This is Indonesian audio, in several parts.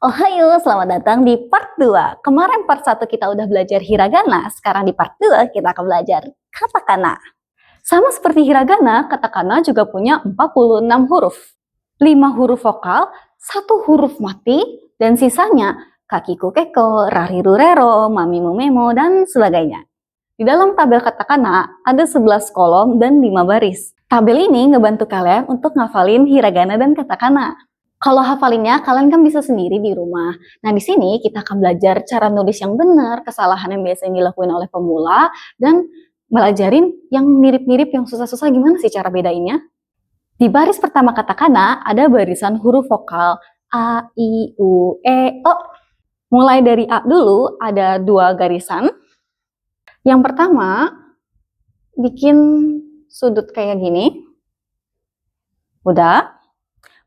Ohayo, selamat datang di part 2. Kemarin part 1 kita udah belajar hiragana, sekarang di part 2 kita akan belajar katakana. Sama seperti hiragana, katakana juga punya 46 huruf. 5 huruf vokal, 1 huruf mati, dan sisanya kakiku keko, rariru rero, mamimu memo, dan sebagainya. Di dalam tabel katakana ada 11 kolom dan 5 baris. Tabel ini ngebantu kalian untuk ngafalin hiragana dan katakana. Kalau hafalinnya, kalian kan bisa sendiri di rumah. Nah, di sini kita akan belajar cara nulis yang benar, kesalahan yang biasanya dilakuin oleh pemula, dan belajarin yang mirip-mirip, yang susah-susah gimana sih cara bedainnya. Di baris pertama katakana, ada barisan huruf vokal A, I, U, E, O. Mulai dari A dulu, ada 2 garisan. Yang pertama, bikin sudut kayak gini. Udah.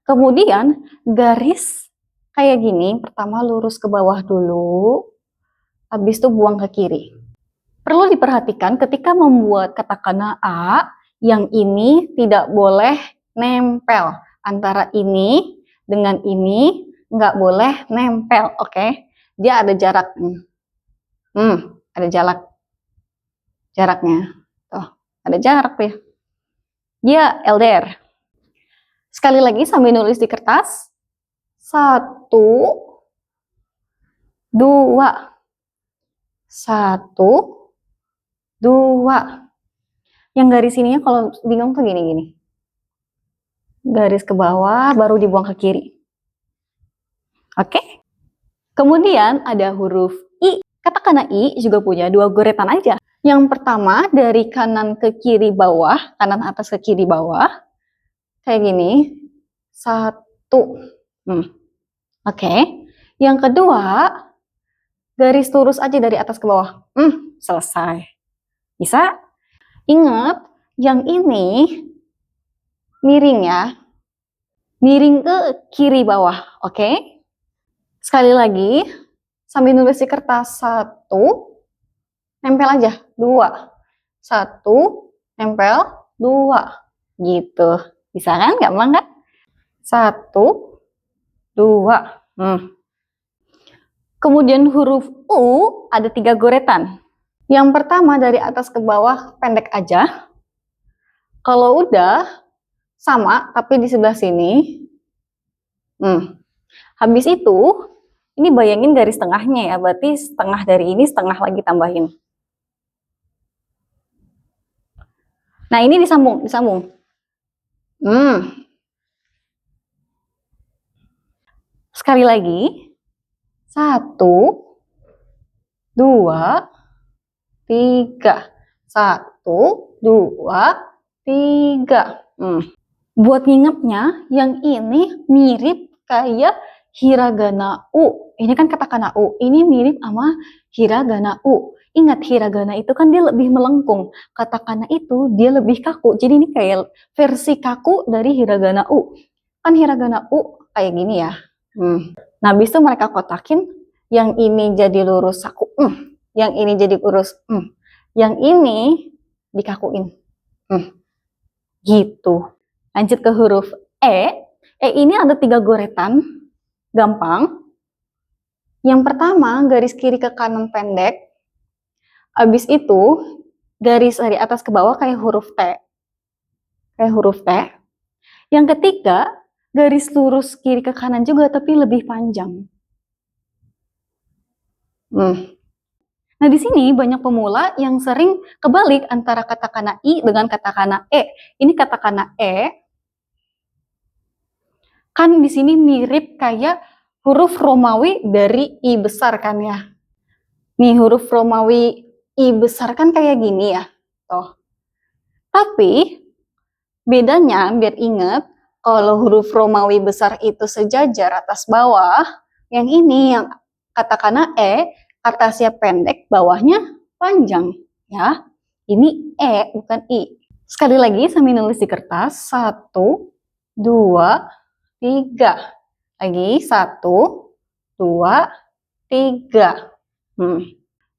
Kemudian garis kayak gini, pertama lurus ke bawah dulu, habis itu buang ke kiri. Perlu diperhatikan ketika membuat katakana A, yang ini tidak boleh nempel. Antara ini dengan ini nggak boleh nempel, oke? Dia ada jarak. Ada jaraknya. Tuh, ada jarak ya. Dia LDR. Sekali lagi sambil nulis di kertas. 1, 2. 1, 2. Yang garis ininya kalau bingung tuh gini-gini. Garis ke bawah, baru dibuang ke kiri. Oke? Kemudian ada huruf I. Katakana I juga punya 2 goretan aja. Yang pertama dari kanan ke kiri bawah, kanan atas ke kiri bawah. Kayak gini. 1. Oke. Yang kedua, garis lurus aja dari atas ke bawah. Selesai. Bisa? Ingat, yang ini miring ya. Miring ke kiri bawah. Oke? Sekali lagi, sambil nulis di kertas. 1, nempel aja. 2. 1, nempel. 2. Gitu. Bisa kan? Gampang kan? 1, 2. Kemudian huruf U ada 3 goretan. Yang pertama dari atas ke bawah pendek aja. Kalau udah sama tapi di sebelah sini. Habis itu ini bayangin garis tengahnya ya. Berarti setengah dari ini, setengah lagi tambahin. Nah, ini disambung. Sekali lagi. 1, 2, 3. 1, 2, 3. Buat ngingetnya, yang ini mirip kayak hiragana U. Ini kan katakana U. Ini mirip sama hiragana U. Ingat, hiragana itu kan dia lebih melengkung. Katakana itu dia lebih kaku. Jadi ini kayak versi kaku dari hiragana U. Kan hiragana U kayak gini ya. Nah, habis itu mereka kotakin, yang ini jadi lurus saku, yang ini jadi lurus, yang ini dikakuin, gitu. Lanjut ke huruf E. E ini ada 3 goretan, gampang. Yang pertama, garis kiri ke kanan pendek. Habis itu, garis dari atas ke bawah kayak huruf T. Yang ketiga, garis lurus kiri ke kanan juga tapi lebih panjang. Nah, di sini banyak pemula yang sering kebalik antara katakana I dengan katakana E. Ini katakana E. Kan di sini mirip kayak huruf Romawi dari I besar kan ya. Nih, huruf Romawi I besar kan kayak gini ya. Tuh. Tapi bedanya biar ingat, kalau huruf Romawi besar itu sejajar atas bawah, yang ini yang katakana E, atasnya pendek, bawahnya panjang ya. Ini E bukan I. Sekali lagi sambil nulis di kertas. 1, 2, 3. Lagi 1, 2, 3.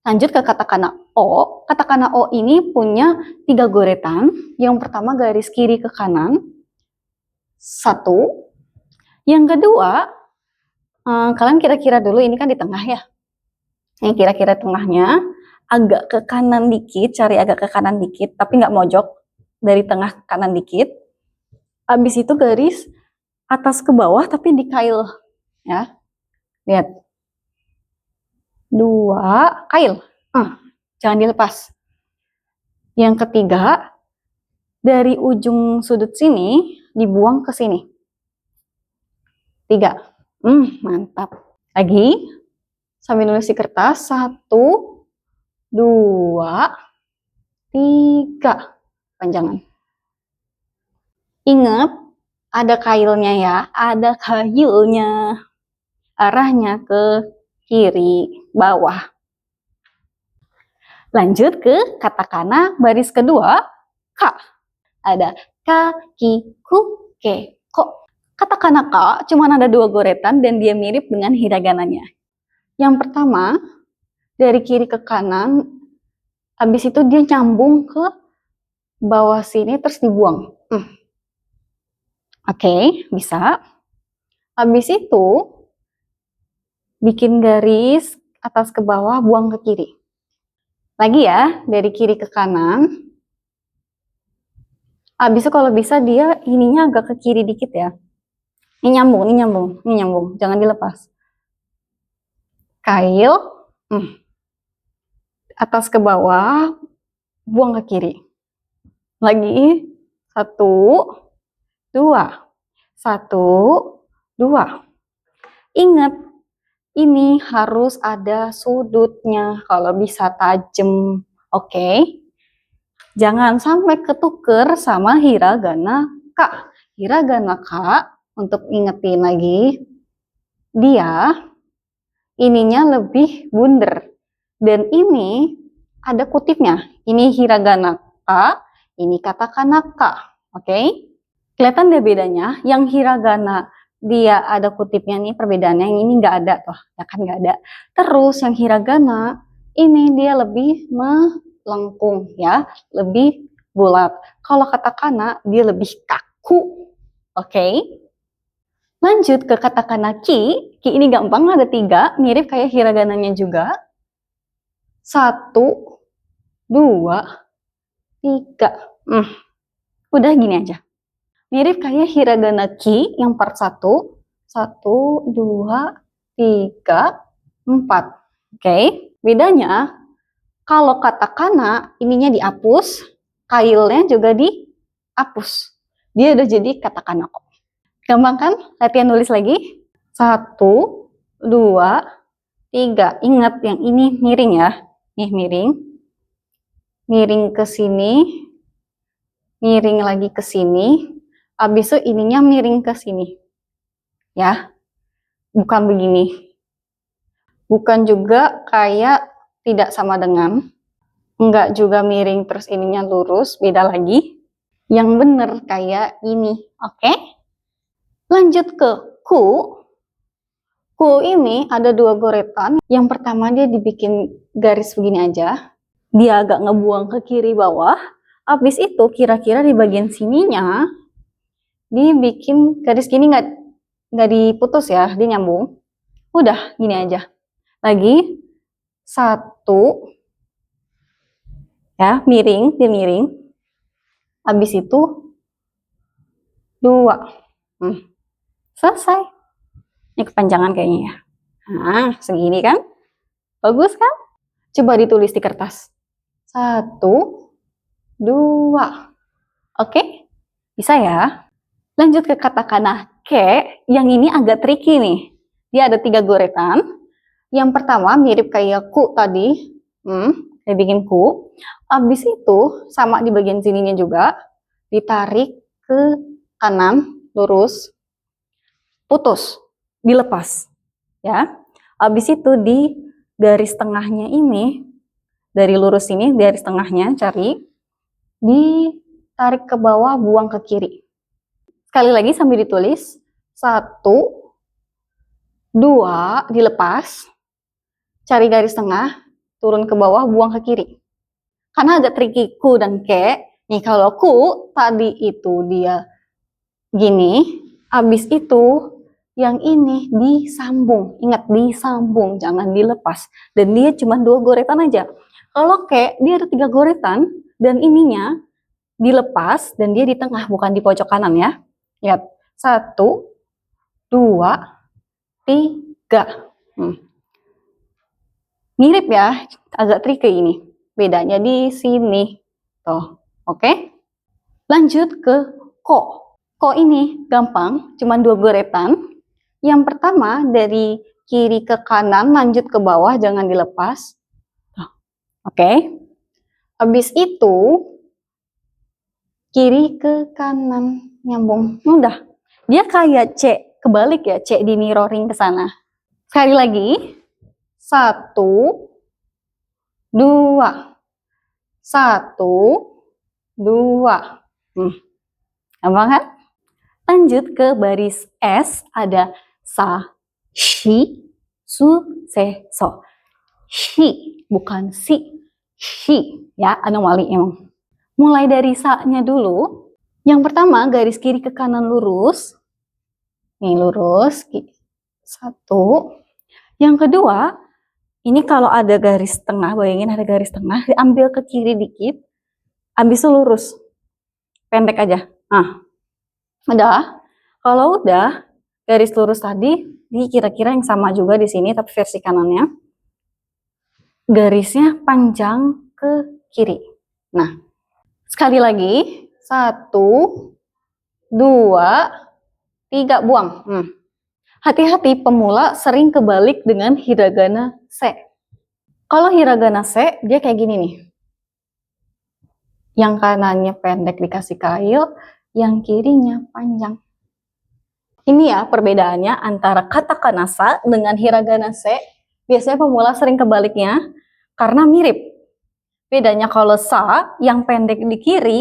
Lanjut ke katakana O. Katakana O ini punya 3 goretan. Yang pertama garis kiri ke kanan. 1. Yang kedua, Kalian kira-kira dulu, ini kan di tengah ya. Yang kira-kira tengahnya agak ke kanan dikit, cari agak ke kanan dikit, tapi nggak mojok, dari tengah ke kanan dikit. Habis itu garis atas ke bawah tapi di kail ya. Lihat. 2 kail. Jangan dilepas. Yang ketiga, dari ujung sudut sini dibuang ke sini. 3. Mantap. Lagi sambil nulis di kertas. 1, 2, 3. Panjangan. Ingat, ada kailnya ya, ada kailnya. Arahnya ke kiri bawah. Lanjut ke katakana baris kedua, ka. Ada ka, ki, ku, ke, ko. Katakana ka cuma ada 2 goretan dan dia mirip dengan hiragananya. Yang pertama, dari kiri ke kanan, habis itu dia nyambung ke bawah sini terus dibuang. Oke, bisa. Habis itu bikin garis atas ke bawah, buang ke kiri. Lagi ya, dari kiri ke kanan. Habis itu kalau bisa dia ininya agak ke kiri dikit ya. Ini nyambung. Jangan dilepas. Kail. Atas ke bawah, buang ke kiri. Lagi. 1, 2. 1, 2. Ingat, ini harus ada sudutnya, kalau bisa tajam. Oke? Jangan sampai ketuker sama hiragana ka. Hiragana ka, untuk ingetin lagi, dia ininya lebih bunder. Dan ini ada kutipnya. Ini hiragana ka, ini katakana ka. Oke? Kelihatan deh bedanya. Yang hiragana dia ada kutipnya nih, perbedaannya. Yang ini nggak ada tuh, ya kan nggak ada. Terus yang hiragana ini dia lebih melengkung ya, lebih bulat. Kalau katakana dia lebih kaku. Oke? Lanjut ke katakana ki. Ki ini gampang, ada 3, mirip kayak hiragananya juga. 1, 2, 3. Udah gini aja. Mirip kayak hiragana ki yang part 1. 1, 2, 3, 4. Oke? Bedanya, kalau katakana ininya dihapus, kailnya juga dihapus. Dia udah jadi katakana kok. Gampang kan? Latihan nulis lagi. 1, 2, 3. Ingat yang ini miring ya. Nih miring. Miring ke sini. Miring lagi ke sini. Habis itu ininya miring ke sini. Ya. Bukan begini. Bukan juga kayak tidak sama dengan. Enggak juga miring terus ininya lurus. Beda lagi. Yang bener kayak ini. Oke? Lanjut ke ku. Ku ini ada 2 goretan. Yang pertama dia dibikin garis begini aja. Dia agak ngebuang ke kiri bawah. Habis itu kira-kira di bagian sininya dibikin garis gini, nggak diputus ya, dia nyambung. Udah gini aja. Lagi 1 ya, miring, dia miring. Habis itu 2. Selesai. Ini kepanjangan kayaknya ya. Nah, segini kan? Bagus kan? Coba ditulis di kertas. 1, 2. Oke? Bisa ya? Lanjut ke katakana ke. Yang ini agak tricky nih. Dia ada 3 goretan. Yang pertama mirip kayak ku tadi. Saya bikin ku. Habis itu sama di bagian sininya juga. Ditarik ke kanan, lurus. Putus. Dilepas. Ya. Habis itu di garis tengahnya ini. Dari lurus ini, garis tengahnya cari. Ditarik ke bawah, buang ke kiri. Sekali lagi sambil ditulis. 1, 2, dilepas. Cari garis tengah, turun ke bawah, buang ke kiri. Karena agak tricky ku dan ke. Nih kalau ku tadi itu dia gini, habis itu Yang ini disambung. Ingat, disambung, jangan dilepas. Dan dia cuma 2 goretan aja. Kalau K, dia ada 3 goretan, dan ininya dilepas, dan dia di tengah, bukan di pojok kanan ya. Lihat, 1, 2, 3. Mirip ya, agak tricky ini. Bedanya di sini. Tuh, oke? Lanjut ke ko. Ko ini gampang, cuma 2 goretan. Yang pertama dari kiri ke kanan, lanjut ke bawah, jangan dilepas. Oke? Habis itu kiri ke kanan, nyambung. Mudah. Dia kayak C, kebalik ya, C di mirroring ke sana. Sekali lagi. 1, 2. 1, 2. Gampang kan? Lanjut ke baris S, ada sa, shi, su, se, so. Shi, bukan si. Shi, ya, anomali emang. Mulai dari sa-nya dulu. Yang pertama, garis kiri ke kanan lurus. Nih, lurus. 1. Yang kedua, ini kalau ada garis tengah, bayangin ada garis tengah, diambil ke kiri dikit, habis itu lurus. Pendek aja. Nah, udah. Kalau udah, garis lurus tadi, di kira-kira yang sama juga di sini, tapi versi kanannya. Garisnya panjang ke kiri. Nah, sekali lagi. 1, 2, 3, buang. Hati-hati, pemula sering kebalik dengan hiragana se. Kalau hiragana se, dia kayak gini nih. Yang kanannya pendek dikasih kail, yang kirinya panjang. Ini ya perbedaannya antara katakana sa dengan hiragana se. Biasanya pemula sering kebaliknya karena mirip. Bedanya kalau sa, yang pendek di kiri,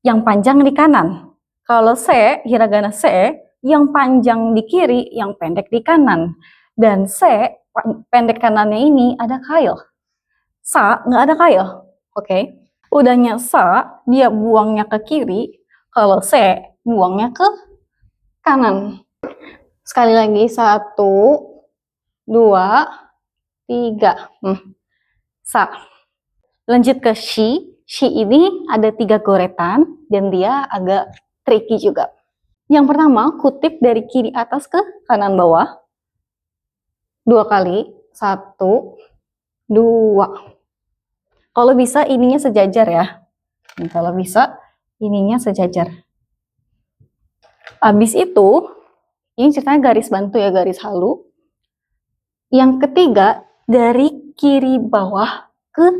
yang panjang di kanan. Kalau se, hiragana se, yang panjang di kiri, yang pendek di kanan. Dan se, pendek kanannya ini ada kail. Sa, nggak ada kail. Oke. Udahnya sa, dia buangnya ke kiri. Kalau se, buangnya ke kanan. Sekali lagi, 1, 2, 3. Sa. Lanjut ke shi. Shi ini ada 3 goretan dan dia agak tricky juga. Yang pertama, kutip dari kiri atas ke kanan bawah. 2 kali. 1, 2. Kalau bisa ininya sejajar ya. Kalau bisa ininya sejajar. Habis itu, ini ceritanya garis bantu ya, garis halu. Yang ketiga, dari kiri bawah ke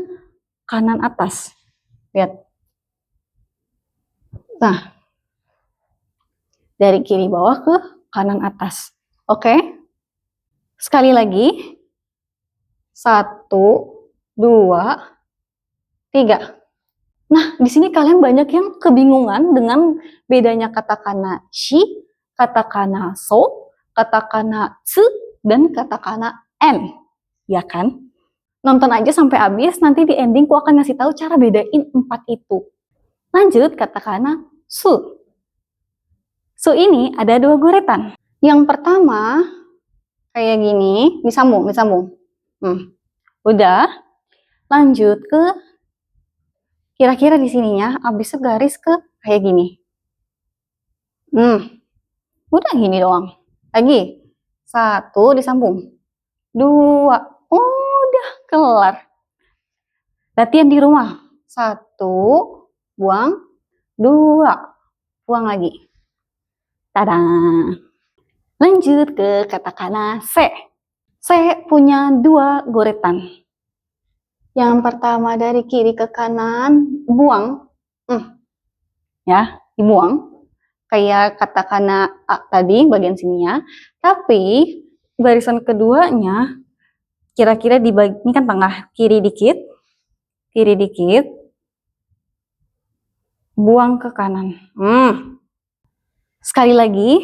kanan atas. Lihat. Nah, dari kiri bawah ke kanan atas. Oke? Sekali lagi. 1, 2, 3. Nah, di sini kalian banyak yang kebingungan dengan bedanya katakana shi, katakana so, katakana tsu, dan katakana en. Ya kan? Nonton aja sampai habis, nanti di ending aku akan ngasih tahu cara bedain 4 itu. Lanjut, katakana su. Su ini ada 2 goretan. Yang pertama, kayak gini, disambung. Udah, lanjut ke kira-kira di sininya, habis garis ke kayak gini. Udah gini doang. Lagi. 1, disambung. 2. Udah, kelar. Latihan di rumah. 1, buang. 2, buang lagi. Tada. Lanjut ke katakana se. Se punya 2 goretan. Yang pertama dari kiri ke kanan, buang. Ya, dibuang. Kayak katakana a tadi, bagian sininya. Tapi, barisan keduanya, kira-kira dibagi, ini kan tengah, kiri dikit, buang ke kanan. Sekali lagi,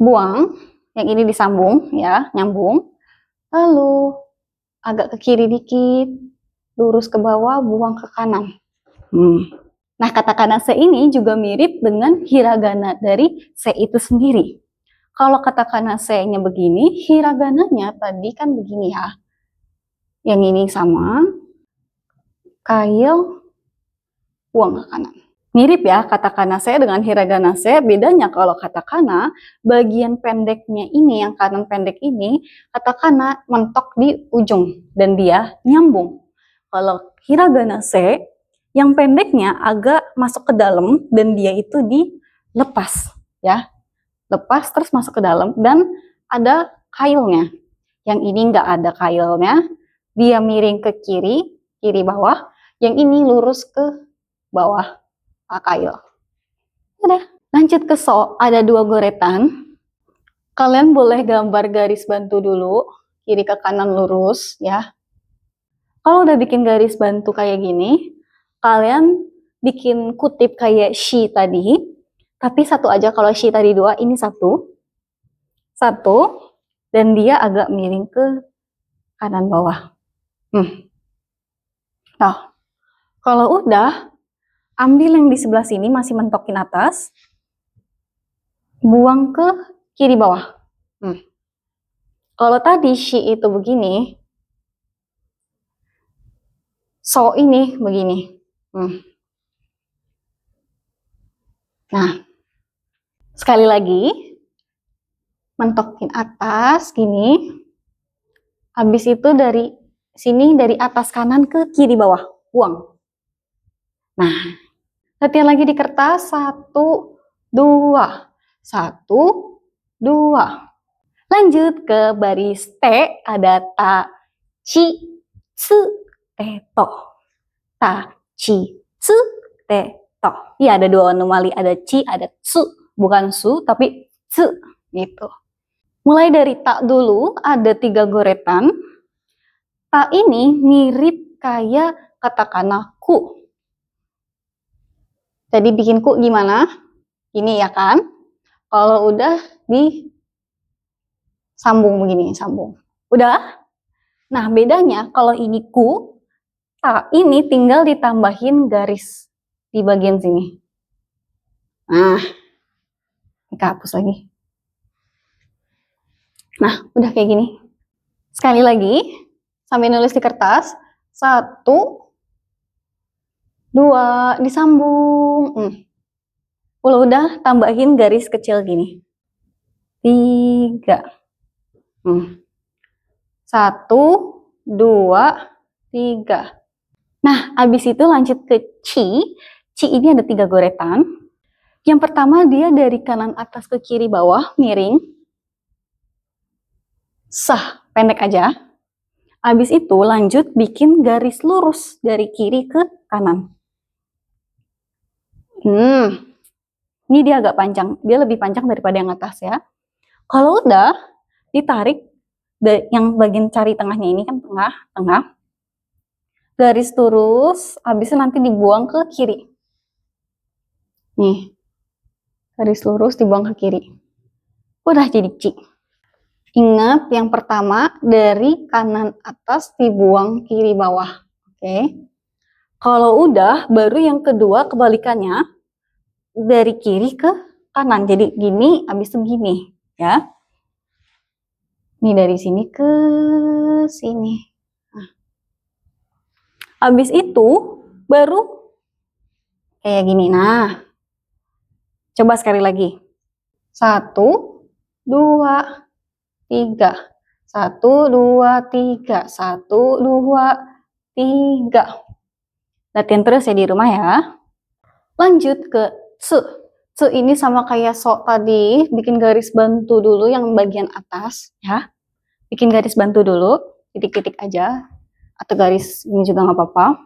buang, yang ini disambung, ya, nyambung. Lalu, agak ke kiri dikit, lurus ke bawah, buang ke kanan. Nah, katakana se ini juga mirip dengan hiragana dari se itu sendiri. Kalau katakana se-nya begini, hiragananya tadi kan begini ya. Yang ini sama, kail, buang ke kanan. Mirip ya katakana se dengan hiragana se, bedanya kalau katakana, bagian pendeknya ini, yang kanan pendek ini, katakana mentok di ujung, dan dia nyambung. Kalau hiragana se, yang pendeknya agak masuk ke dalam, dan dia itu dilepas, ya. Lepas terus masuk ke dalam dan ada kailnya. Yang ini nggak ada kailnya, dia miring ke kiri, kiri bawah. Yang ini lurus ke bawah, kail. Udah, lanjut ke so, ada 2 goretan. Kalian boleh gambar garis bantu dulu, kiri ke kanan lurus ya. Kalau udah bikin garis bantu kayak gini, kalian bikin kutip kayak shi tadi. Tapi satu aja, kalau shi tadi 2, ini satu, dan dia agak miring ke kanan bawah. Nah, kalau udah, ambil yang di sebelah sini masih mentokin atas, buang ke kiri bawah. Kalau tadi shi itu begini, so ini begini. Nah, sekali lagi, mentokin atas gini. Habis itu dari sini, dari atas kanan ke kiri bawah, buang. Nah, latihan lagi di kertas, 1, 2, 1, 2. Lanjut ke baris T, ada ta, ci, tsu, te, to. Ta, ci, tsu, te, to. Iya, ada 2 anomali, ada ci, ada tsu. Bukan su, tapi tsu, gitu. Mulai dari ta dulu, ada 3 goretan. Ta ini mirip kayak katakana ku. Jadi bikin ku gimana? Ini ya kan? Kalau udah disambung begini, sambung. Udah? Nah, bedanya kalau ini ku, ta ini tinggal ditambahin garis di bagian sini. Nah, ini hapus lagi. Nah, udah kayak gini. Sekali lagi, sambil nulis di kertas, 1, 2, disambung. Kalau udah, tambahin garis kecil gini. 3. 1, 2, 3. Nah, habis itu lanjut ke ci. Ci ini ada 3 goretan. Yang pertama dia dari kanan atas ke kiri bawah, miring. Sah, pendek aja. Habis itu lanjut bikin garis lurus dari kiri ke kanan. Ini dia agak panjang, dia lebih panjang daripada yang atas ya. Kalau udah, ditarik, yang bagian cari tengahnya ini kan tengah. Garis lurus, habis itu nanti dibuang ke kiri. Nih, garis lurus dibuang ke kiri. Udah jadi ci. Ingat yang pertama dari kanan atas dibuang kiri bawah. Oke. Kalau udah, baru yang kedua kebalikannya dari kiri ke kanan. Jadi gini, habis itu gini, ya. Ini dari sini ke sini. Nah. Habis itu baru kayak gini. Nah, coba sekali lagi. 1, 2, 3. 1, 2, 3. 1, 2, 3. Latihan terus ya di rumah ya. Lanjut ke tsu. Tsu ini sama kayak so tadi, bikin garis bantu dulu yang bagian atas ya. Bikin garis bantu dulu, titik-titik aja. Atau garis ini juga nggak apa-apa.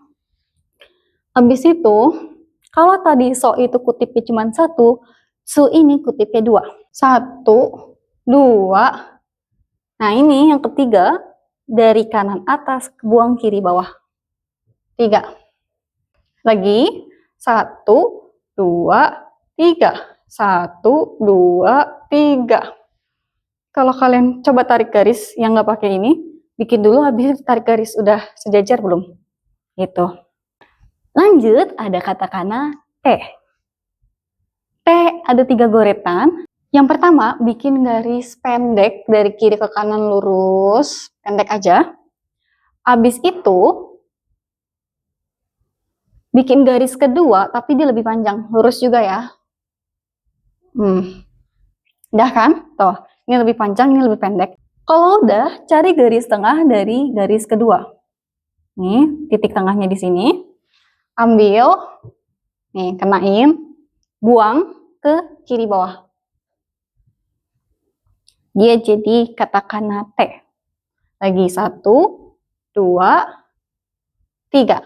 Habis itu, kalau tadi so itu kutipnya cuma 1, tsu ini kutipnya 2. 1, 2. Nah ini yang ketiga, dari kanan atas buang kiri bawah. 3. Lagi, 1, 2, 3. 1, 2, 3. Kalau kalian coba tarik garis yang nggak pakai ini, bikin dulu, habis tarik garis udah sejajar belum? Gitu. Lanjut, ada katakana T. T ada 3 goretan. Yang pertama, bikin garis pendek dari kiri ke kanan lurus, pendek aja. Habis itu, bikin garis kedua, tapi dia lebih panjang, lurus juga ya. Udah kan? Tuh, ini lebih panjang, ini lebih pendek. Kalau udah, cari garis tengah dari garis kedua. Nih, titik tengahnya di sini. Ambil, nih, kenain, buang ke kiri bawah. Dia jadi katakana T. Lagi 1, 2, 3.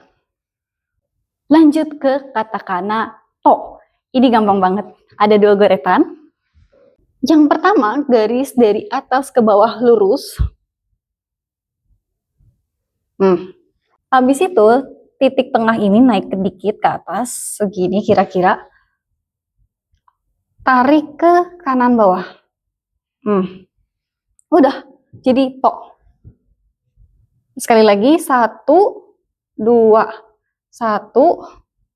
Lanjut ke katakana To. Ini gampang banget. Ada 2 goretan. Yang pertama, garis dari atas ke bawah lurus. Habis itu, titik tengah ini naik sedikit ke atas, segini kira-kira. Tarik ke kanan bawah. Udah, jadi To. Sekali lagi, 1, 2. 1,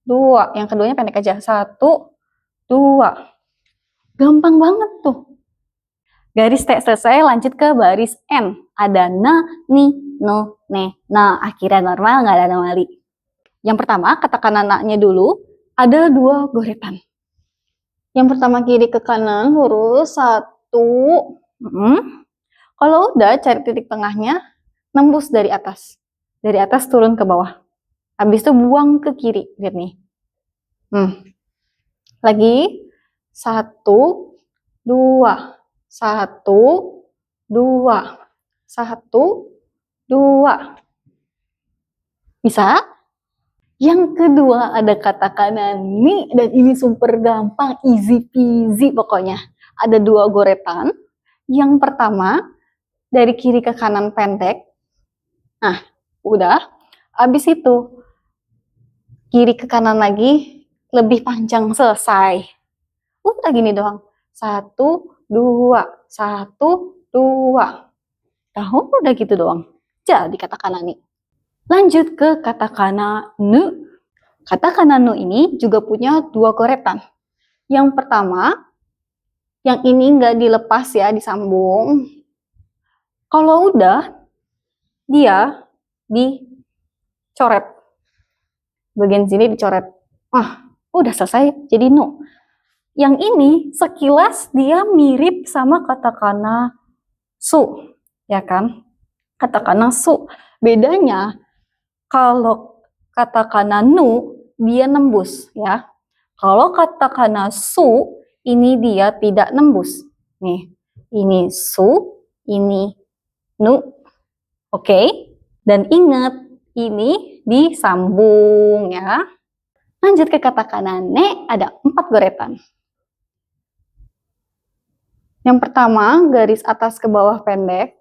2. Yang keduanya pendek aja. 1, 2. Gampang banget tuh. Garis T selesai, lanjut ke baris N. Ada na, ni, no, ne. Nah, akhirnya normal, nggak ada anomali. Yang pertama, katakan na-nya dulu. Ada 2 goretan. Yang pertama kiri ke kanan, lurus. 1. Kalau udah, cari titik tengahnya, nembus dari atas. Dari atas turun ke bawah. Habis itu buang ke kiri. Lihat nih. Lagi. 1, 2. 1, 2. 1, 2. Bisa? Yang kedua ada katakana ni, dan ini super gampang, easy peasy pokoknya. Ada 2 goretan. Yang pertama, dari kiri ke kanan pendek. Nah, udah. Habis itu, kiri ke kanan lagi, lebih panjang, selesai. Udah gini doang. 1, 2. 1, 2. Tahu udah gitu doang. Jadi katakana ni. Lanjut ke katakana nu. Katakana nu ini juga punya 2 goretan. Yang pertama, yang ini nggak dilepas ya, disambung. Kalau udah, dia dicoret. Bagian sini dicoret. Udah selesai, jadi nu. Yang ini sekilas dia mirip sama katakana su, ya kan? Katakana su. Bedanya, kalau katakana nu, dia nembus, ya. Kalau katakana su, ini dia tidak nembus. Nih, ini su, ini nu. Oke? Dan ingat, ini disambung, ya. Lanjut ke katakana ne, ada 4 goretan. Yang pertama, garis atas ke bawah pendek.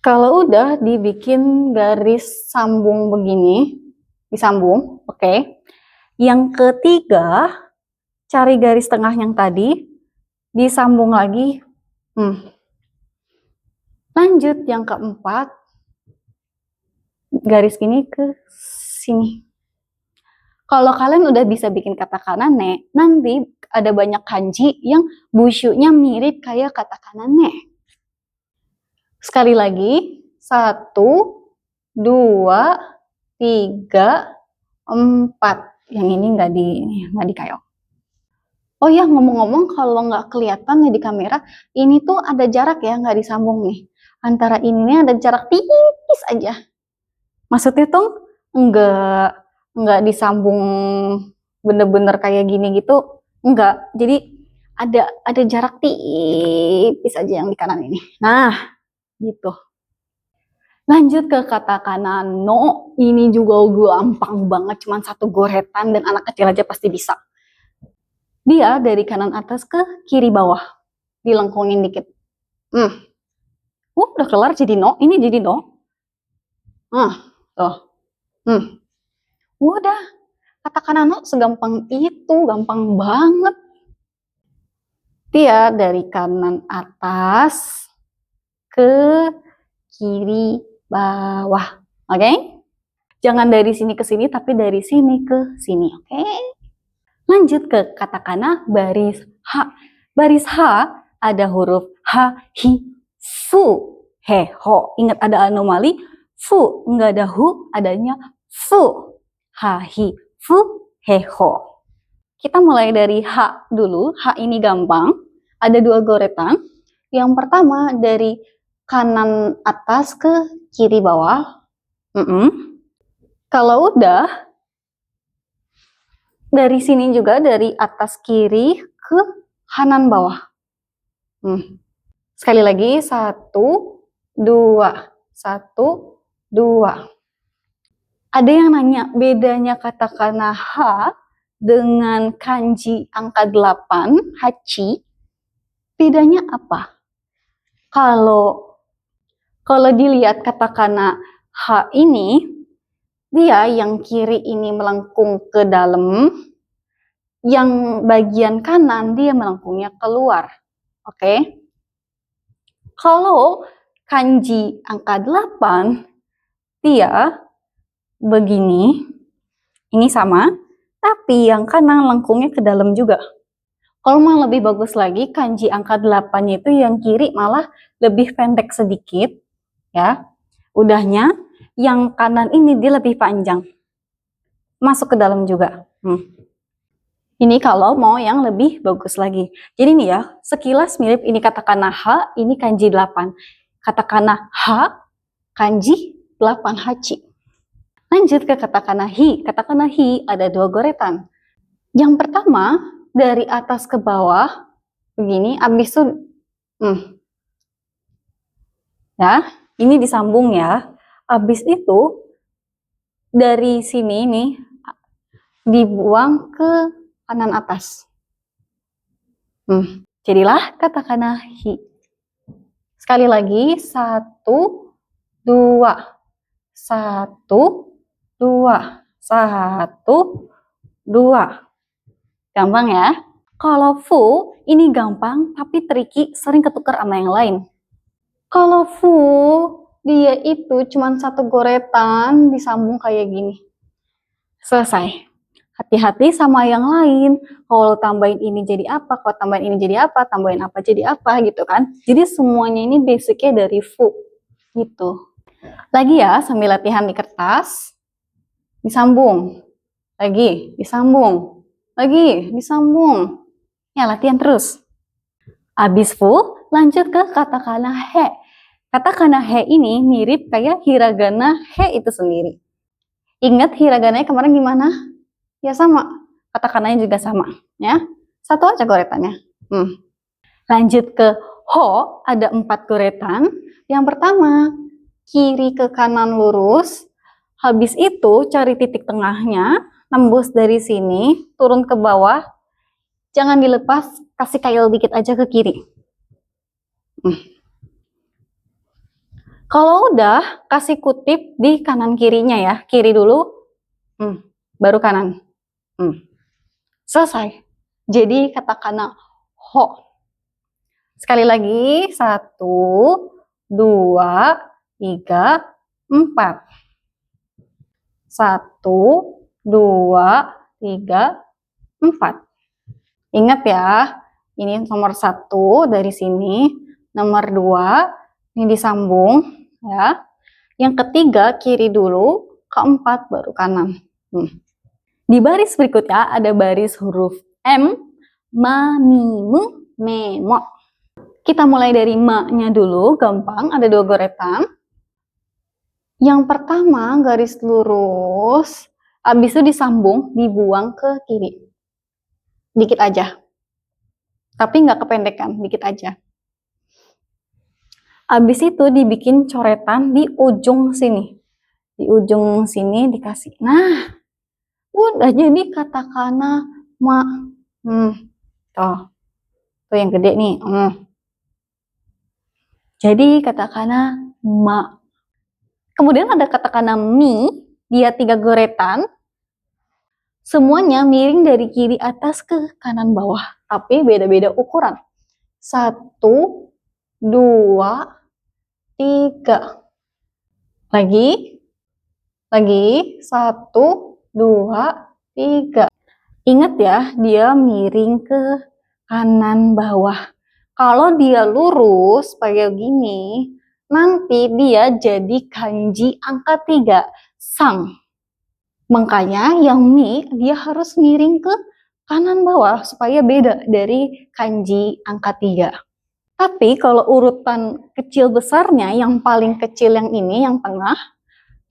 Kalau udah dibikin garis sambung begini, disambung, oke. Yang ketiga, cari garis tengah yang tadi, disambung lagi. Lanjut yang keempat, garis gini ke sini. Kalau kalian udah bisa bikin katakana ne, nanti ada banyak kanji yang bushunya mirip kayak katakana ne. Sekali lagi, 1, 2, 3, 4. Yang ini nggak dikayok. Oh ya, ngomong-ngomong, kalau nggak kelihatan ya di kamera, ini tuh ada jarak ya, nggak disambung nih. Antara ini ada jarak tipis aja. Maksudnya tuh nggak disambung bener-bener kayak gini gitu, enggak. Jadi ada jarak tipis aja yang di kanan ini. Nah, gitu. Lanjut ke katakana no. Ini juga gampang banget, cuman 1 goretan dan anak kecil aja pasti bisa. Dia dari kanan atas ke kiri bawah, dilengkungin dikit. Udah kelar jadi no. Ini jadi no. Tuh. Udah. Katakana no segampang itu, gampang banget. Dia dari kanan atas ke kiri bawah. Oke? Jangan dari sini ke sini, tapi dari sini ke sini. Oke? Lanjut ke katakana baris H. Baris H ada huruf H, Hi, Fu, He, Ho. Ingat ada anomali? Fu, nggak ada Hu, adanya Fu. H, Hi, Fu, He, Ho. Kita mulai dari H dulu. H ini gampang. Ada 2 goretan. Yang pertama dari kanan atas ke kiri bawah. Kalau udah, dari sini juga dari atas kiri ke kanan bawah. Sekali lagi, 1, 2, 1, 2. Ada yang nanya bedanya katakana H dengan kanji angka 8, hachi, bedanya apa? Kalau dilihat katakana H ini, dia yang kiri ini melengkung ke dalam, yang bagian kanan dia melengkungnya keluar. Oke? Kalau kanji angka 8, dia begini, ini sama, tapi yang kanan lengkungnya ke dalam juga. Kalau mau lebih bagus lagi, kanji angka 8 itu yang kiri malah lebih pendek sedikit, ya. Udahnya, yang kanan ini dia lebih panjang. Masuk ke dalam juga. Ini kalau mau yang lebih bagus lagi. Jadi nih ya, sekilas mirip ini katakana H, ini kanji 8. Katakana H, kanji 8 hachi. Lanjut ke katakana Hi. Katakana Hi ada 2 goretan. Yang pertama, dari atas ke bawah, begini, abis itu, ya, ini disambung ya. Abis itu, dari sini nih, dibuang ke kanan atas. Jadilah katakana Hi. Sekali lagi, 1, 2, 1, 2, 1, 2. Gampang ya? Kalau Fu, ini gampang, tapi tricky, sering ketukar sama yang lain. Kalau Fu, dia itu cuma 1 goretan, disambung kayak gini. Selesai. Hati-hati sama yang lain. Kalau tambahin ini jadi apa, kalau tambahin ini jadi apa, tambahin apa jadi apa, gitu kan. Jadi semuanya ini basicnya dari Fu. Gitu. Lagi ya, sambil latihan di kertas, disambung, lagi, disambung, lagi, disambung. Ya, latihan terus. Abis Fu, lanjut ke katakana He. Katakana He ini mirip kayak hiragana He itu sendiri. Ingat hiragananya kemarin gimana? Ya sama, katakananya juga sama. Ya, 1 aja goretannya. Lanjut ke Ho, ada 4 goretan. Yang pertama, kiri ke kanan lurus, habis itu cari titik tengahnya, nembus dari sini, turun ke bawah, jangan dilepas, kasih kail dikit aja ke kiri. Kalau udah, kasih kutip di kanan kirinya ya, kiri dulu, baru kanan. Selesai. Jadi katakana Ho. Sekali lagi, 1, 2, 3, 4. 1, 2, 3, 4. Ingat ya, ini nomor 1 dari sini, nomor 2, ini disambung ya. Yang ketiga kiri dulu, keempat baru kanan. Di baris berikutnya ada baris huruf M, ma, mi, mu, me, mo. Kita mulai dari ma-nya dulu, gampang, ada 2 goretan. Yang pertama garis lurus, habis itu disambung, dibuang ke kiri. Dikit aja. Tapi nggak kependekan, dikit aja. Habis itu dibikin coretan di ujung sini. Di ujung sini dikasih. Nah, udah jadi katakana ma. Tuh yang gede nih. Jadi katakana ma. Kemudian ada katakana mi, dia 3 goretan. Semuanya miring dari kiri atas ke kanan bawah, tapi beda-beda ukuran. 1, 2, 3. Lagi. 1, 2, 3. Ingat ya, dia miring ke kanan bawah. Kalau dia lurus kayak gini, nanti dia jadi kanji angka 3, sang. Makanya yang mi dia harus miring ke kanan bawah supaya beda dari kanji angka 3. Tapi kalau urutan kecil besarnya, yang paling kecil yang ini, yang tengah,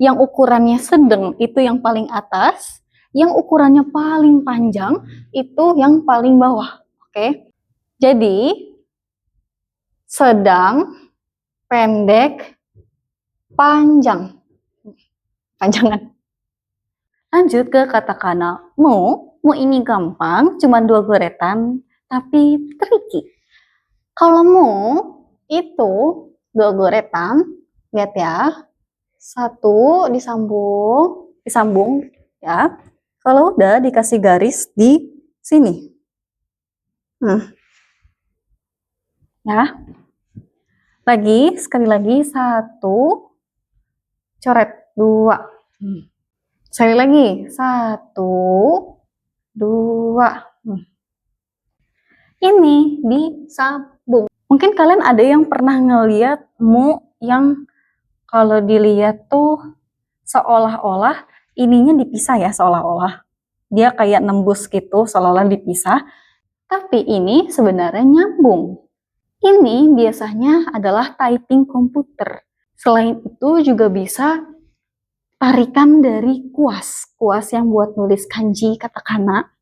yang ukurannya sedang itu yang paling atas, yang ukurannya paling panjang itu yang paling bawah. Oke? Jadi sedang, pendek, panjang. Panjangan. Lanjut ke katakana mu. Mu ini gampang, cuma 2 goretan, tapi tricky. Kalau mu itu 2 goretan, lihat ya. 1 disambung ya. Kalau udah dikasih garis di sini. Ya. Sekali lagi 1, coret 2. Sekali lagi 1, 2. Ini disambung. Mungkin kalian ada yang pernah ngeliat mu yang kalau dilihat tuh seolah-olah ininya dipisah ya, seolah-olah. Dia kayak nembus gitu, seolah-olah dipisah. Tapi ini sebenarnya nyambung. Ini biasanya adalah typing komputer. Selain itu juga bisa tarikan dari kuas. Kuas yang buat nulis kanji katakana.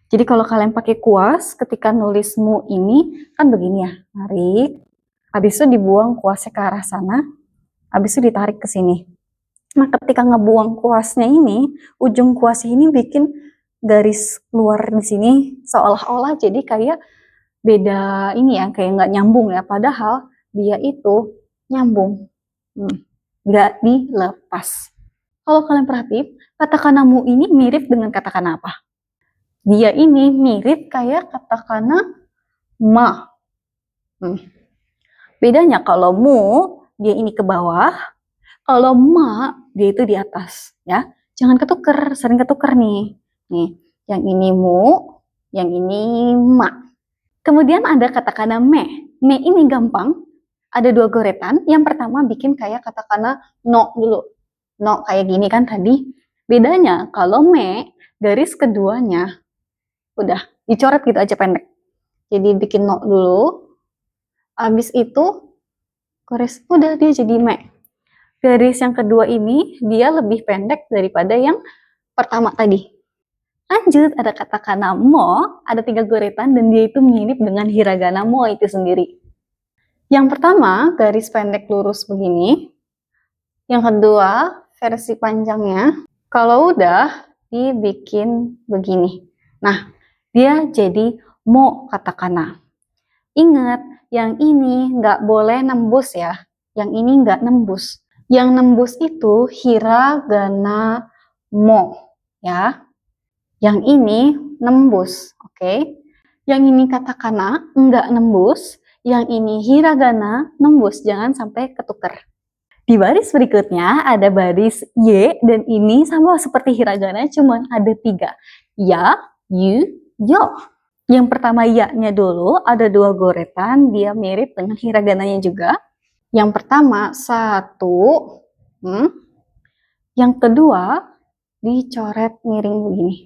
Jadi kalau kalian pakai kuas, ketika nulis mu ini, kan begini ya, tarik. Habis itu dibuang kuasnya ke arah sana, habis itu ditarik ke sini. Nah, ketika ngebuang kuasnya ini, ujung kuasnya ini bikin garis keluar di sini, seolah-olah jadi kayak beda ini ya, kayak nggak nyambung ya, padahal dia itu nyambung. Nggak dilepas. Kalau kalian perhatiin, katakana mu ini mirip dengan katakana apa? Dia ini mirip kayak katakana ma. Bedanya kalau mu, dia ini ke bawah. Kalau ma, dia itu di atas. Ya, jangan ketuker, sering ketuker nih. Nih, yang ini mu, yang ini ma. Kemudian ada katakana me. Me ini gampang. Ada 2 goretan. Yang pertama bikin kayak katakana no dulu. No kayak gini kan tadi. Bedanya kalau me, garis keduanya udah dicoret gitu aja pendek. Jadi bikin no dulu. Habis itu garis udah dia jadi me. Garis yang kedua ini dia lebih pendek daripada yang pertama tadi. Lanjut ada katakana mo, ada 3 goretan dan dia itu mirip dengan hiragana mo itu sendiri. Yang pertama garis pendek lurus begini. Yang kedua versi panjangnya. Kalau udah dibikin begini. Nah, dia jadi mo katakana. Ingat, yang ini nggak boleh nembus ya. Yang ini nggak nembus. Yang nembus itu hiragana mo. Ya. Yang ini nembus. Oke. Yang ini katakana nggak nembus. Yang ini hiragana nembus. Jangan sampai ketuker. Di baris berikutnya ada baris Y dan ini sama seperti hiragana cuman ada 3. Ya, yu, yo. Yang pertama ya-nya dulu ada 2 goretan, dia mirip dengan hiragananya juga. Yang pertama 1, yang kedua dicoret miring begini.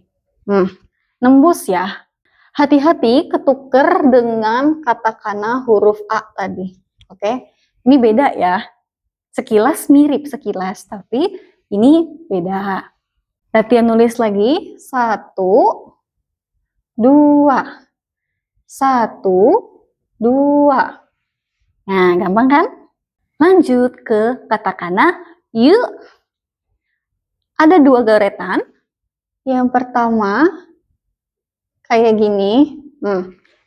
Nembus ya. Hati-hati ketuker dengan katakana huruf A tadi. Oke, ini beda ya. Sekilas mirip, sekilas, tapi ini beda. Latihan nulis lagi. 1, 2. 1, 2. Nah, gampang kan? Lanjut ke katakana yu. Ada 2 goretan. Yang pertama kayak gini,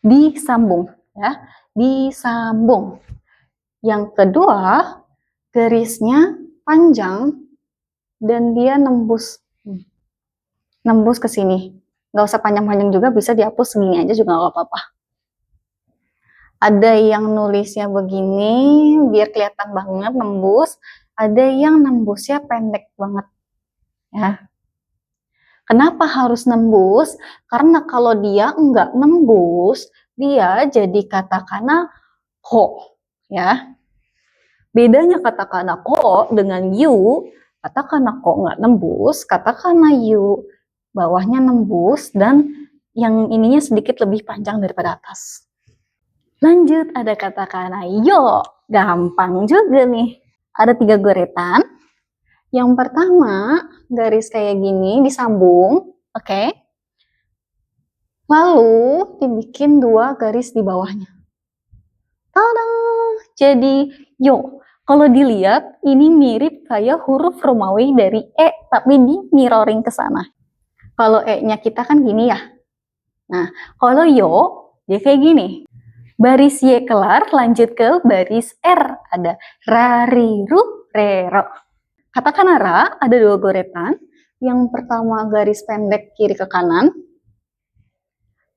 disambung ya, disambung. Yang kedua garisnya panjang dan dia nembus ke sini. Nggak usah panjang-panjang juga, bisa dihapus segini aja juga nggak apa-apa. Ada yang nulisnya begini biar kelihatan banget nembus, ada yang nembusnya pendek banget ya. Kenapa harus nembus? Karena kalau dia enggak nembus, dia jadi katakana ko, ya. Bedanya katakana ko dengan yu, katakana ko nggak nembus, katakana yu bawahnya nembus dan yang ininya sedikit lebih panjang daripada atas. Lanjut, ada katakana yo. Gampang juga nih. Ada 3 goretan. Yang pertama, garis kayak gini disambung, oke? Lalu dibikin 2 garis di bawahnya. Tada! Jadi yo. Kalau dilihat, ini mirip kayak huruf Romawi dari E, tapi di mirroring ke sana. Kalau E-nya kita kan gini ya. Nah, kalau yo, dia kayak gini. Baris Y kelar, lanjut ke baris R. Ada ra, ri, ru, re, ro. Katakana ra, ada 2 goretan. Yang pertama garis pendek kiri ke kanan.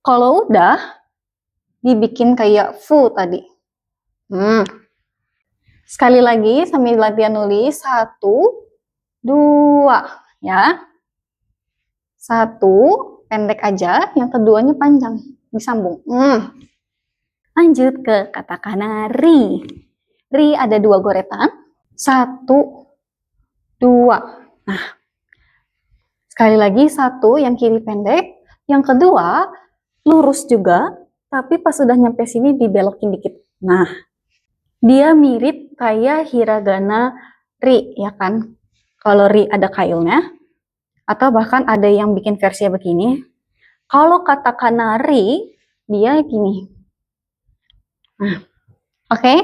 Kalau udah, dibikin kayak fu tadi. Sekali lagi, sambil latihan nulis. 1, 2, ya. 1, pendek aja. Yang keduanya panjang, disambung. Lanjut ke katakana ri. Ri ada 2 goretan. 1, 2. Nah, sekali lagi 1 yang kiri pendek. Yang kedua lurus juga, tapi pas sudah nyampe sini dibelokin dikit. Nah, dia mirip kayak hiragana ri, ya kan? Kalau ri ada kailnya, atau bahkan ada yang bikin versi begini. Kalau katakana ri, dia gini. Nah, oke?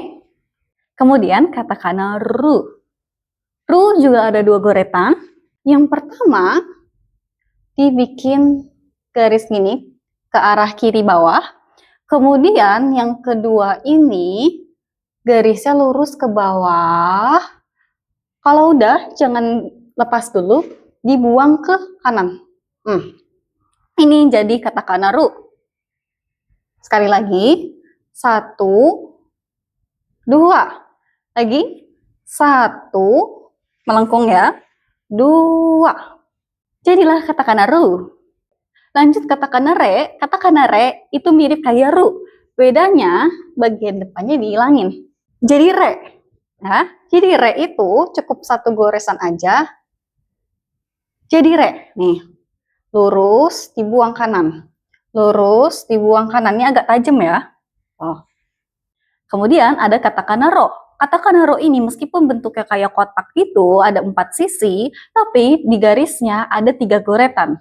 Kemudian katakana ru. Ru juga ada 2 goretan. Yang pertama, dibikin garis gini ke arah kiri bawah. Kemudian yang kedua ini garisnya lurus ke bawah. Kalau udah, jangan lepas dulu, dibuang ke kanan. Ini jadi katakana ru. Sekali lagi, 1, 2. Lagi, 1, melengkung ya, 2. Jadilah katakana ru. Lanjut katakana re itu mirip kayak ru. Bedanya bagian depannya dihilangin. Jadi re. Ya, jadi re itu cukup 1 goresan aja. Jadi re. Nih. Lurus dibuang kanan. Lurus dibuang kanan. Ini agak tajam ya. Kemudian ada katakana ro. Katakana ro ini meskipun bentuknya kayak kotak gitu, ada 4 sisi, tapi di garisnya ada 3 goretan.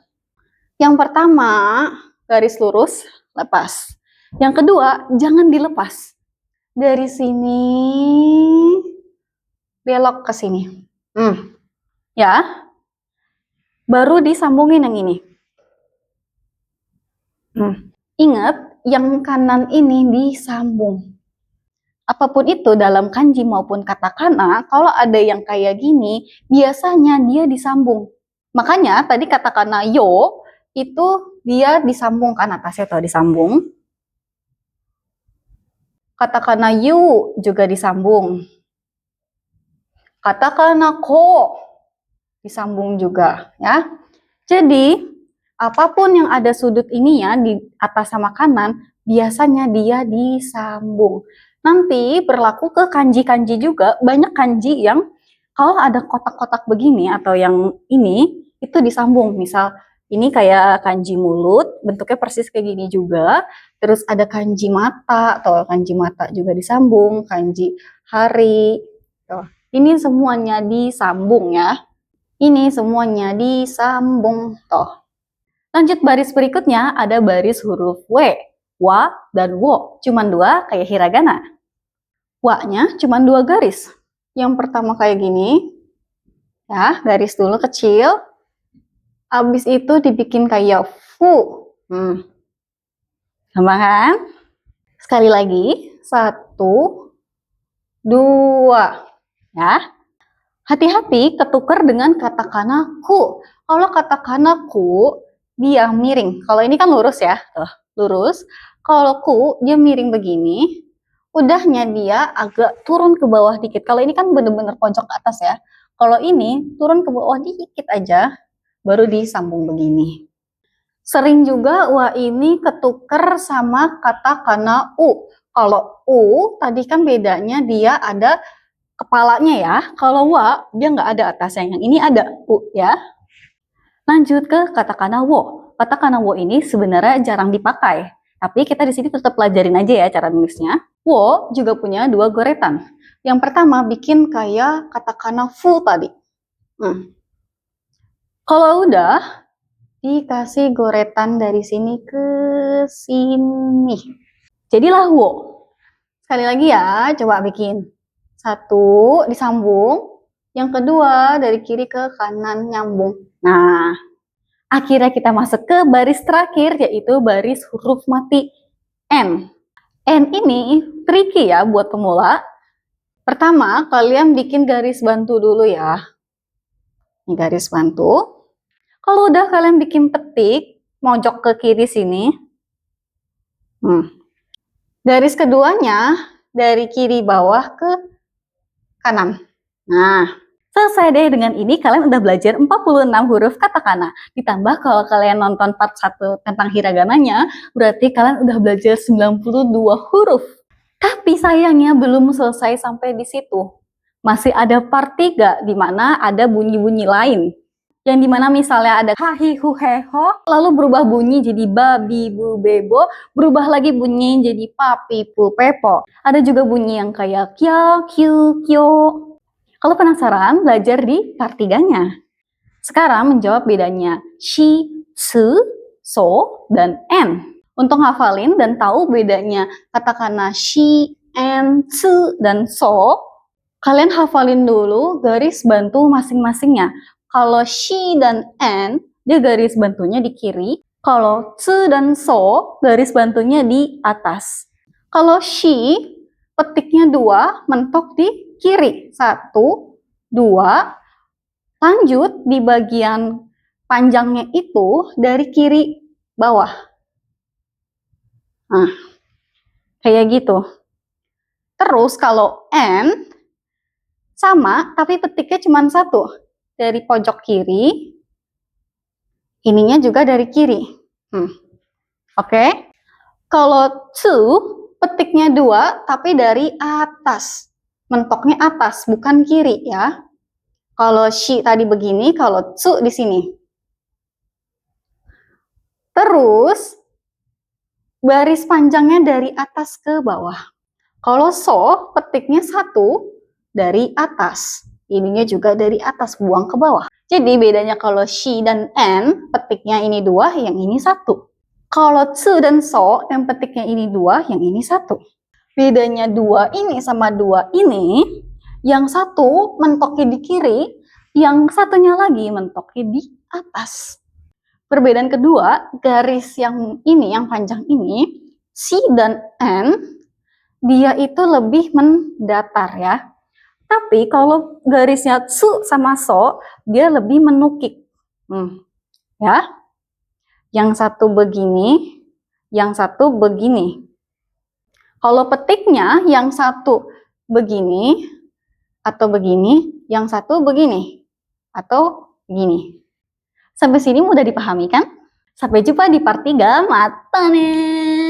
Yang pertama, garis lurus, lepas. Yang kedua, jangan dilepas. Dari sini, belok ke sini. Ya, baru disambungin yang ini. Ingat, yang kanan ini disambung. Apapun itu dalam kanji maupun katakana, kalau ada yang kayak gini, biasanya dia disambung. Makanya tadi katakana yo, itu dia disambung kan atasnya tuh disambung. Katakana yu juga disambung. Katakana ko disambung juga ya. Jadi apapun yang ada sudut ini ya di atas sama kanan, biasanya dia disambung. Nanti berlaku ke kanji-kanji juga, banyak kanji yang kalau ada kotak-kotak begini atau yang ini, itu disambung. Misal ini kayak kanji mulut, bentuknya persis kayak gini juga. Terus ada kanji mata, atau kanji mata juga disambung, kanji hari. Tuh. Ini semuanya disambung ya. Ini semuanya disambung. Tuh. Lanjut baris berikutnya, ada baris huruf W. Wa dan wo. Cuman 2 kayak hiragana. Wa-nya cuma 2 garis. Yang pertama kayak gini. Ya, garis dulu kecil. Habis itu dibikin kayak fu. Gampang kan? Sekali lagi. 1, 2. Ya. Hati-hati ketukar dengan katakana ku. Kalau katakana ku, dia miring. Kalau ini kan lurus ya. Tuh, lurus. Kalau ku, dia miring begini. Udahnya dia agak turun ke bawah dikit. Kalau ini kan bener-bener pojok ke atas ya. Kalau ini turun ke bawah dikit aja. baru disambung begini. Sering juga wa ini ketuker sama kata kana u. Kalau u tadi kan bedanya dia ada kepalanya ya. Kalau wa dia nggak ada atasnya. Yang ini ada u ya. Lanjut ke katakana wo. Katakana wo ini sebenarnya jarang dipakai. Tapi kita di sini tetap pelajarin aja ya cara nulisnya. Wo juga punya dua goretan. Yang pertama bikin kayak katakana fu tadi. Kalau udah dikasih goretan dari sini ke sini. Jadilah wo. Sekali lagi ya, coba bikin. Satu disambung. Yang kedua dari kiri ke kanan nyambung. Nah, akhirnya kita masuk ke baris terakhir, yaitu baris huruf mati N. N ini tricky ya buat pemula. Pertama, kalian bikin garis bantu dulu ya. Ini garis bantu. Kalau udah kalian bikin petik, mojok ke kiri sini. Garis keduanya, dari kiri bawah ke kanan. Nah, selesai deh dengan ini kalian udah belajar 46 huruf katakana. Ditambah kalau kalian nonton part 1 tentang hiragananya, berarti kalian udah belajar 92 huruf. Tapi sayangnya belum selesai sampai di situ. Masih ada part 3 di mana ada bunyi-bunyi lain. Yang dimana misalnya ada ha, hi, hu, he, ho, lalu berubah bunyi jadi ba, bi, bu, bebo, berubah lagi bunyi jadi pa, pi, pu, pepo. Ada juga bunyi yang kayak kya, kyu, kyo. Kalau penasaran, belajar di part 3-nya. Sekarang menjawab bedanya shi, su, so, dan en. Untuk ngafalin dan tahu bedanya katakana shi, en, su, dan so, kalian hafalin dulu garis bantu masing-masingnya. Kalau shi dan en, dia garis bantunya di kiri. Kalau tsu dan so, garis bantunya di atas. Kalau shi, petiknya 2, mentok di kiri. 1, 2, lanjut di bagian panjangnya itu dari kiri bawah. Nah, kayak gitu. Terus kalau n, sama, tapi petiknya cuma 1. Dari pojok kiri, ininya juga dari kiri. Oke. Kalau tsu, petiknya 2, tapi dari atas. Mentoknya atas, bukan kiri ya. Kalau shi tadi begini, kalau tsu di sini. Terus, baris panjangnya dari atas ke bawah. Kalau so, petiknya 1 dari atas. Ininya juga dari atas, buang ke bawah. Jadi bedanya kalau shi dan en, petiknya ini 2, yang ini 1. Kalau tsu dan so, yang petiknya ini 2, yang ini 1. Bedanya 2 ini sama 2 ini, yang satu mentoknya di kiri, yang satunya lagi mentoknya di atas. Perbedaan kedua, garis yang ini, yang panjang ini, shi dan en, dia itu lebih mendatar ya. Tapi kalau garisnya tsu sama so, dia lebih menukik. Ya. Yang satu begini, yang satu begini. Kalau petiknya yang satu begini, atau begini, yang satu begini, atau begini. Sampai sini mudah dipahami kan? Sampai jumpa di part 3. Mata nih.